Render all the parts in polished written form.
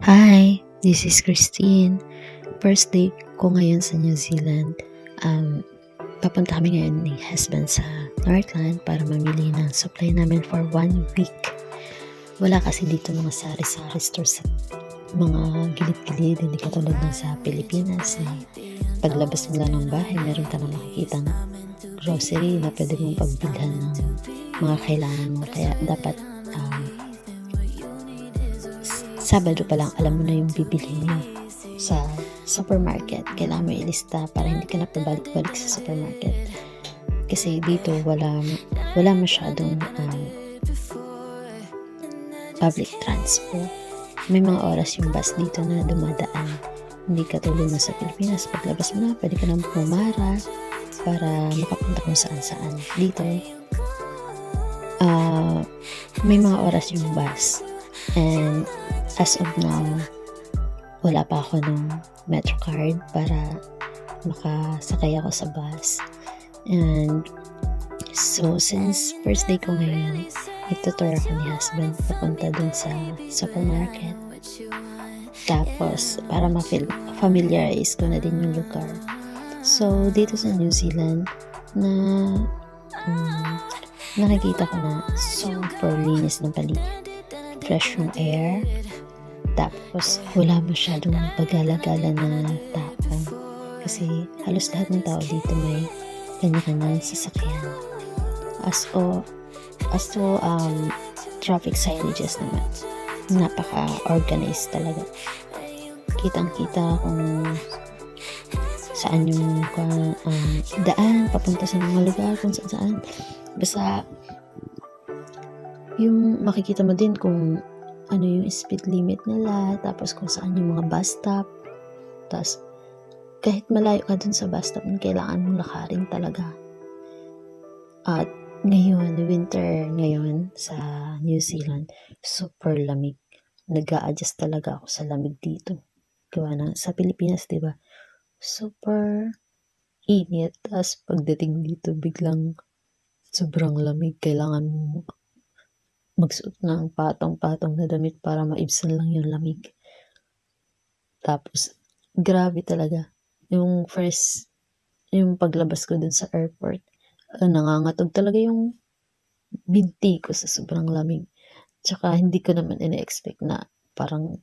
Hi, this is Christine. First day ko ngayon sa New Zealand. Papunta kami ngayon ni husband sa Northland para mamili ng supply namin for 1 week. Wala kasi dito mga sari-sari stores sa mga gilid-gilid, hindi katulad ng sa Pilipinas. Paglabas mo lang ng bahay, meron ka na makikitang grocery na pwede mong pagbilhan ng mga kailangan mo. Kaya dapat Sabado pa lang alam mo na yung bibili mo sa supermarket. Kailangan mo ilista para hindi ka na pabalik-balik sa supermarket. Kasi dito wala masyadong public transport. May mga oras yung bus dito na dumadaan. Hindi katulad na sa Pilipinas. Paglabas mo na, pwede ka nang pumara para makapunta kung saan-saan. Dito, may mga oras yung bus. And as of now, wala pa ako ng MetroCard para makasakay ako sa bus. And so, since first day ko ngayon, itutur ako ni husband papunta dun sa supermarket. Tapos, para ma-familiarize ko na din yung lugar. So, dito sa New Zealand, nakikita ko na super linis ng paligid. Fresh yung air. Tapos, wala masyadong pagala-gala na tao. Kasi, halos lahat ng tao dito may kanya-kanyang sasakyan. As to traffic signages naman, napaka-organized talaga. Kitang-kita kung saan yung daan, papunta sa mga lugar, kung saan. Basta, yung makikita mo din kung ano yung speed limit nila, tapos kung saan yung mga bus stop. Tapos, kahit malayo ka dun sa bus stop, kailangan mong lakarin talaga. At ngayon, winter ngayon sa New Zealand, super lamig. Nag-a-adjust talaga ako sa lamig dito. Gawa na sa Pilipinas, diba? Super init. Tapos pagdating dito, biglang sobrang lamig. Kailangan mo magsuot ng patong-patong na damit para maibsan lang yung lamig. Tapos, grabe talaga. Yung paglabas ko dun sa airport, nangangatog talaga yung binti ko sa sobrang lamig. Tsaka, hindi ko naman ina-expect na parang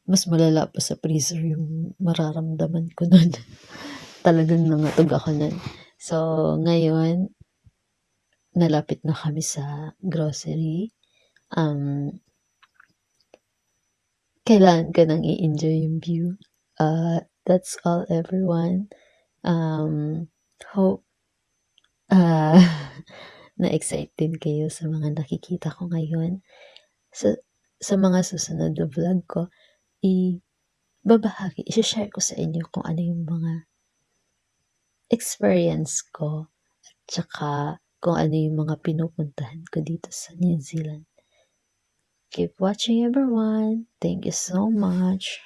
mas malala pa sa freezer yung mararamdaman ko nun. Talagang nangatog ako nun. So, ngayon, nalapit na kami sa grocery. Kailangan ka nang i-enjoy yung view. That's all, everyone. Hope na-excited kayo sa mga nakikita ko ngayon. Sa mga susunod na vlog ko, i-share ko sa inyo kung ano yung mga experience ko at saka kung ano yung mga pinupuntahan ko dito sa New Zealand. Keep watching, everyone. Thank you so much.